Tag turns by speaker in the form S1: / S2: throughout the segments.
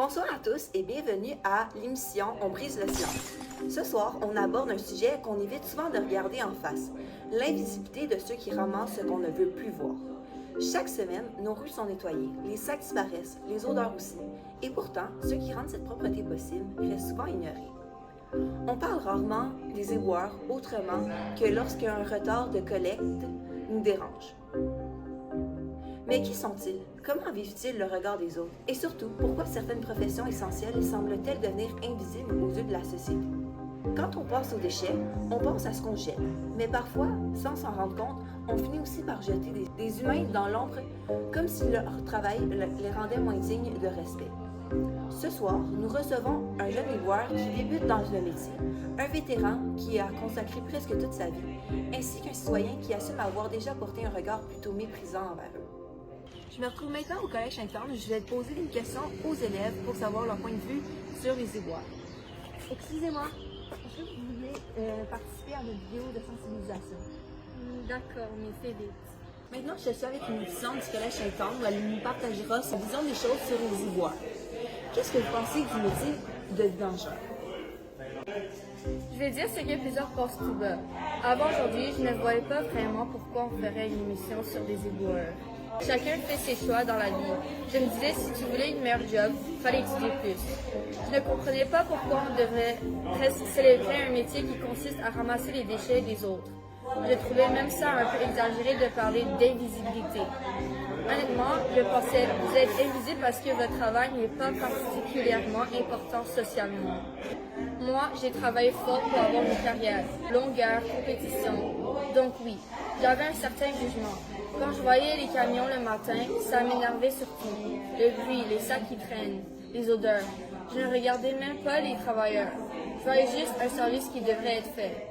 S1: Bonsoir à tous et bienvenue à l'émission On brise le silence. Ce soir, on aborde un sujet qu'on évite souvent de regarder en face, l'invisibilité de ceux qui ramassent ce qu'on ne veut plus voir. Chaque semaine, nos rues sont nettoyées, les sacs disparaissent, les odeurs aussi. Et pourtant, ceux qui rendent cette propreté possible restent souvent ignorés. On parle rarement des éboueurs autrement que lorsqu'un retard de collecte nous dérange. Mais qui sont-ils? Comment vivent-ils le regard des autres? Et surtout, pourquoi certaines professions essentielles semblent-elles devenir invisibles aux yeux de la société? Quand on pense aux déchets, on pense à ce qu'on jette. Mais parfois, sans s'en rendre compte, on finit aussi par jeter des humains dans l'ombre comme si leur travail les rendait moins dignes de respect. Ce soir, nous recevons un jeune éboueur qui débute dans le métier, un vétéran qui a consacré presque toute sa vie, ainsi qu'un citoyen qui assume avoir déjà porté un regard plutôt méprisant envers eux. Je me retrouve maintenant au Collège Sainte-Anne. Je vais poser des questions aux élèves pour savoir leur point de vue sur les éboueurs. Excusez-moi, est-ce que vous voulez participer à notre vidéo de sensibilisation?
S2: D'accord, mais fais vite.
S1: Maintenant, je suis avec une étudiante du Collège Sainte-Anne où elle nous partagera sa vision des choses sur les éboueurs. Qu'est-ce que vous pensez du métier de vidange?
S2: Je vais dire ce que plusieurs pensent tout bas. Avant aujourd'hui, je ne voyais pas vraiment pourquoi on ferait une émission sur des éboueurs. Chacun fait ses choix dans la vie. Je me disais, si tu voulais une meilleure job, fallait étudier plus. Je ne comprenais pas pourquoi on devrait célébrer un métier qui consiste à ramasser les déchets des autres. Je trouvais même ça un peu exagéré de parler d'invisibilité. Honnêtement, je pensais, vous êtes invisible parce que votre travail n'est pas particulièrement important socialement. Moi, j'ai travaillé fort pour avoir une carrière, longueur, compétition. Donc oui, j'avais un certain jugement. Quand je voyais les camions le matin, ça m'énervait surtout. Le bruit, les sacs qui traînent, les odeurs. Je ne regardais même pas les travailleurs. Je voyais juste un service qui devrait être fait.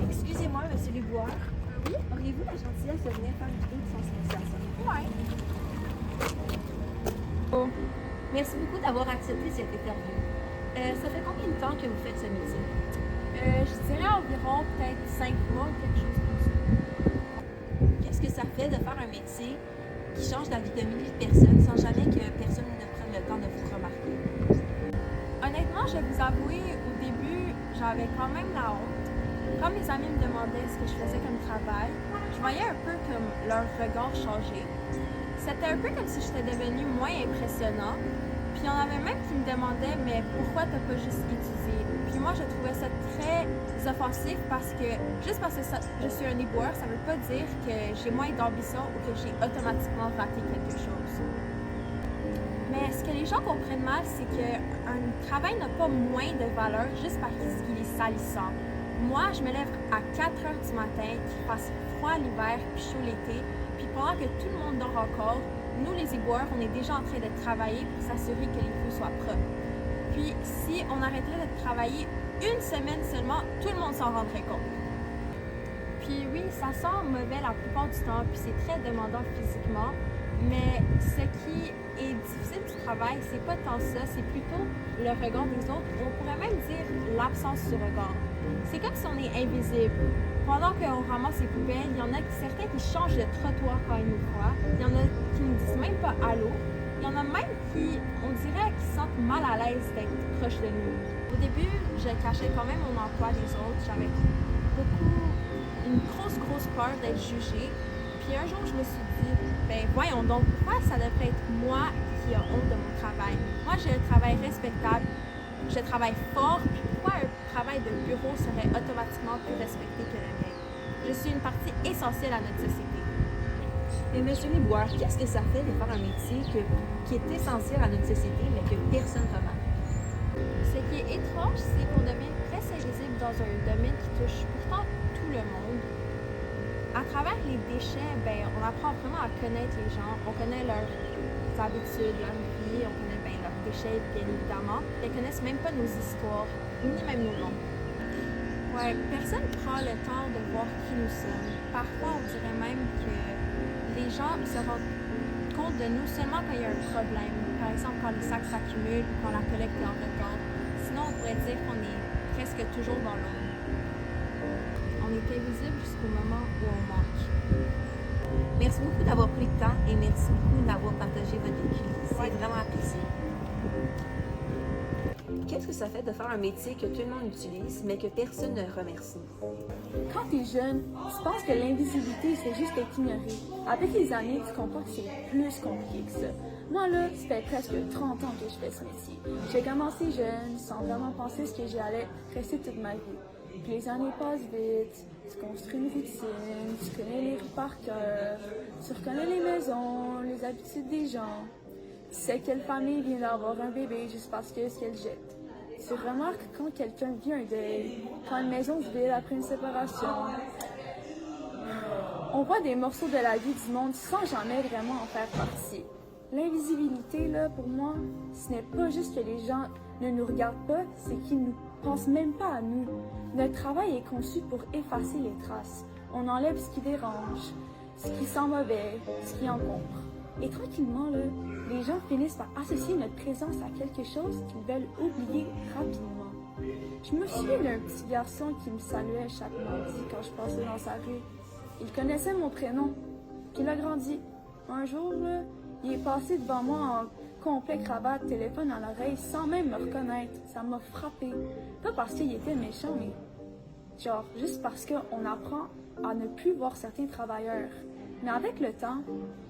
S1: Excusez-moi, monsieur Leboire.
S2: Oui?
S1: Auriez-vous la gentillesse de venir faire une vidéo de sensibilisation?
S2: Ouais.
S1: Bon. Merci beaucoup d'avoir accepté cette interview. Ça fait combien de temps que vous faites ce métier?
S2: Je dirais environ peut-être 5 mois ou quelque chose comme ça.
S1: Qu'est-ce que ça fait de faire un métier qui change la vie de milliers de personnes sans jamais que personne ne prenne le temps de vous remarquer?
S2: Honnêtement, je vais vous avouer, au début, j'avais quand même la honte. Quand mes amis me demandaient ce que je faisais comme travail, je voyais un peu comme leur regard changer. C'était un peu comme si j'étais devenue moins impressionnant. Puis il y en avait même qui me demandaient « Mais pourquoi t'as pas juste étudié? » Puis moi, je trouvais ça très offensif parce que juste parce que je suis un éboueur, ça veut pas dire que j'ai moins d'ambition ou que j'ai automatiquement raté quelque chose. Mais ce que les gens comprennent mal, c'est qu'un travail n'a pas moins de valeur juste parce qu'il est salissant. Moi, je me lève à 4 heures du matin, qu'il fasse froid l'hiver puis chaud l'été, puis pendant que tout le monde dort encore, nous les éboueurs, on est déjà en train de travailler pour s'assurer que les feux soient propres. Puis si on arrêterait de travailler une semaine seulement, tout le monde s'en rendrait compte. Puis oui, ça sent mauvais la plupart du temps, puis c'est très demandant physiquement, mais ce qui est difficile du travail, c'est pas tant ça, c'est plutôt le regard des autres. On pourrait même dire l'absence du regard. C'est comme si on est invisible. Pendant qu'on ramasse les poubelles, il y en a certains qui changent de trottoir quand ils nous voient. Il y en a qui ne disent même pas allô. Il y en a même qui, on dirait, qui se sentent mal à l'aise d'être proche de nous. Au début, je cachais quand même mon emploi des autres. J'avais une grosse peur d'être jugée. Puis un jour, je me suis dit, ben voyons donc, pourquoi ça devrait être moi qui a honte de mon travail? Moi, j'ai un travail respectable. Je travaille fort, puis pourquoi un travail de bureau serait automatiquement plus respecté que le mien? Je suis une partie essentielle à notre société.
S1: Et M. Leboire, qu'est-ce que ça fait de faire un métier qui est essentiel à notre société, mais que personne ne remarque?
S2: Ce qui est étrange, c'est qu'on devient presque invisible dans un domaine qui touche pourtant tout le monde. À travers les déchets, on apprend vraiment à connaître les gens. On connaît leurs habitudes, leur vie, on connaît leurs déchets, bien évidemment. Ils ne connaissent même pas nos histoires, ni même nos noms. Ouais, personne ne prend le temps de voir qui nous sommes. Parfois, on dirait même que les gens se rendent compte de nous seulement quand il y a un problème. Par exemple, quand les sacs s'accumulent ou quand la collecte est en retard. Sinon, on pourrait dire qu'on est presque toujours dans l'ombre. On est invisible jusqu'au moment où on manque.
S1: Merci beaucoup d'avoir pris le temps et merci beaucoup d'avoir partagé votre ça fait de faire un métier que tout le monde utilise, mais que personne ne remercie?
S3: Quand t'es jeune, tu penses que l'invisibilité, c'est juste être ignoré. Avec les années, tu comprends que c'est plus compliqué que ça. Moi, là, ça fait presque 30 ans que je fais ce métier. J'ai commencé jeune, sans vraiment penser ce que j'allais rester toute ma vie. Puis les années passent vite, tu construis une routine, tu connais les rues par cœur, tu reconnais les maisons, les habitudes des gens. Tu sais quelle famille vient d'avoir un bébé juste parce que ce qu'elle jette. Tu remarques quand quelqu'un vit un deuil, quand une maison se vide après une séparation. On voit des morceaux de la vie du monde sans jamais vraiment en faire partie. L'invisibilité, là, pour moi, ce n'est pas juste que les gens ne nous regardent pas, c'est qu'ils ne pensent même pas à nous. Notre travail est conçu pour effacer les traces. On enlève ce qui dérange, ce qui sent mauvais, ce qui encombre. Et tranquillement, là, les gens finissent par associer notre présence à quelque chose qu'ils veulent oublier rapidement. Je me souviens d'un petit garçon qui me saluait chaque mardi quand je passais dans sa rue. Il connaissait mon prénom, puis il a grandi. Un jour, là, il est passé devant moi en complet cravate, téléphone à l'oreille, sans même me reconnaître. Ça m'a frappé. Pas parce qu'il était méchant, mais genre juste parce qu'on apprend à ne plus voir certains travailleurs. Mais avec le temps,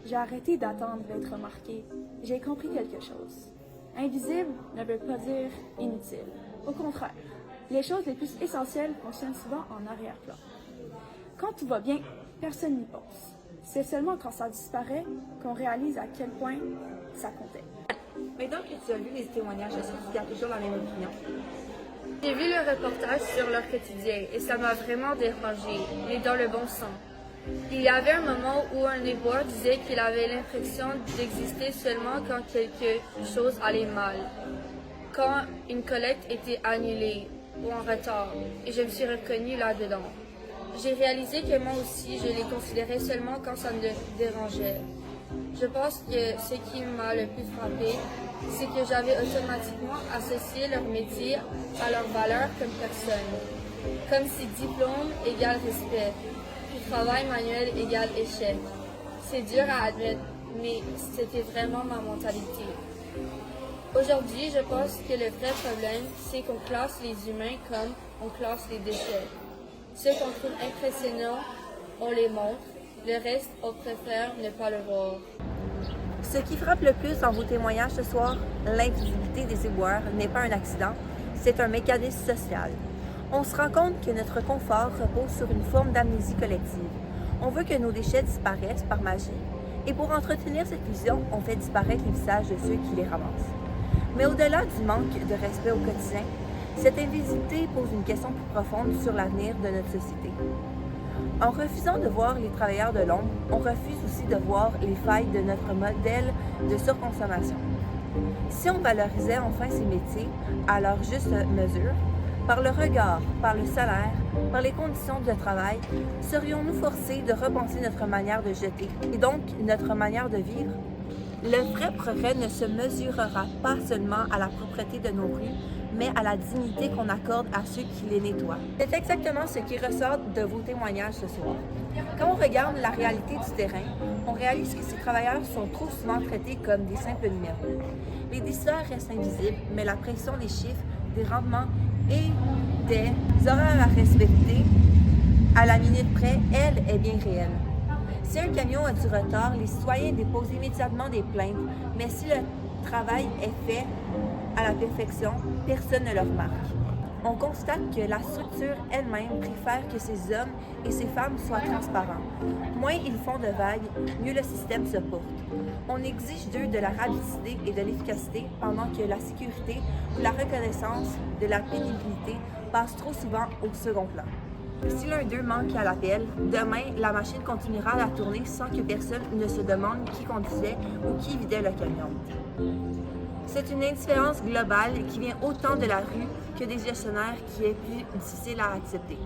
S3: j'ai arrêté d'attendre d'être remarqué. J'ai compris quelque chose. Invisible ne veut pas dire inutile. Au contraire, les choses les plus essentielles fonctionnent souvent en arrière-plan. Quand tout va bien, personne n'y pense. C'est seulement quand ça disparaît qu'on réalise à quel point ça comptait.
S1: Maintenant que tu as lu les témoignages, est-ce que tu as toujours la même opinion?
S4: J'ai vu le reportage sur leur quotidien et ça m'a vraiment dérangé, mais dans le bon sens. Il y avait un moment où un éboueur disait qu'il avait l'impression d'exister seulement quand quelque chose allait mal, quand une collecte était annulée ou en retard, et je me suis reconnue là-dedans. J'ai réalisé que moi aussi, je les considérais seulement quand ça me dérangeait. Je pense que ce qui m'a le plus frappé, c'est que j'avais automatiquement associé leur métier à leur valeur comme personne. Comme si diplôme égale respect, puis travail manuel égale échec. C'est dur à admettre, mais c'était vraiment ma mentalité. Aujourd'hui, je pense que le vrai problème, c'est qu'on classe les humains comme on classe les déchets. Ceux qu'on trouve impressionnants, on les montre. Le reste, on préfère ne pas le voir.
S1: Ce qui frappe le plus dans vos témoignages ce soir, l'invisibilité des éboueurs n'est pas un accident, c'est un mécanisme social. On se rend compte que notre confort repose sur une forme d'amnésie collective. On veut que nos déchets disparaissent par magie, et pour entretenir cette vision, on fait disparaître les visages de ceux qui les ramassent. Mais au-delà du manque de respect au quotidien, cette invisibilité pose une question plus profonde sur l'avenir de notre société. En refusant de voir les travailleurs de l'ombre, on refuse aussi de voir les failles de notre modèle de surconsommation. Si on valorisait enfin ces métiers à leur juste mesure, par le regard, par le salaire, par les conditions de travail, serions-nous forcés de repenser notre manière de jeter et donc notre manière de vivre? Le vrai progrès ne se mesurera pas seulement à la propreté de nos rues, mais à la dignité qu'on accorde à ceux qui les nettoient. C'est exactement ce qui ressort de vos témoignages ce soir. Quand on regarde la réalité du terrain, on réalise que ces travailleurs sont trop souvent traités comme des simples numéros. Les décideurs restent invisibles, mais la pression des chiffres, des rendements et des horaires à respecter à la minute près, elle, est bien réelle. Si un camion a du retard, les citoyens déposent immédiatement des plaintes, mais si le travail est fait à la perfection, personne ne le remarque. On constate que la structure elle-même préfère que ces hommes et ces femmes soient transparents. Moins ils font de vagues, mieux le système se porte. On exige d'eux de la rapidité et de l'efficacité pendant que la sécurité ou la reconnaissance de la pénibilité passe trop souvent au second plan. Si l'un d'eux manque à l'appel, demain, la machine continuera à tourner sans que personne ne se demande qui conduisait ou qui vidait le camion. C'est une indifférence globale qui vient autant de la rue que des gestionnaires qui est plus difficile à accepter.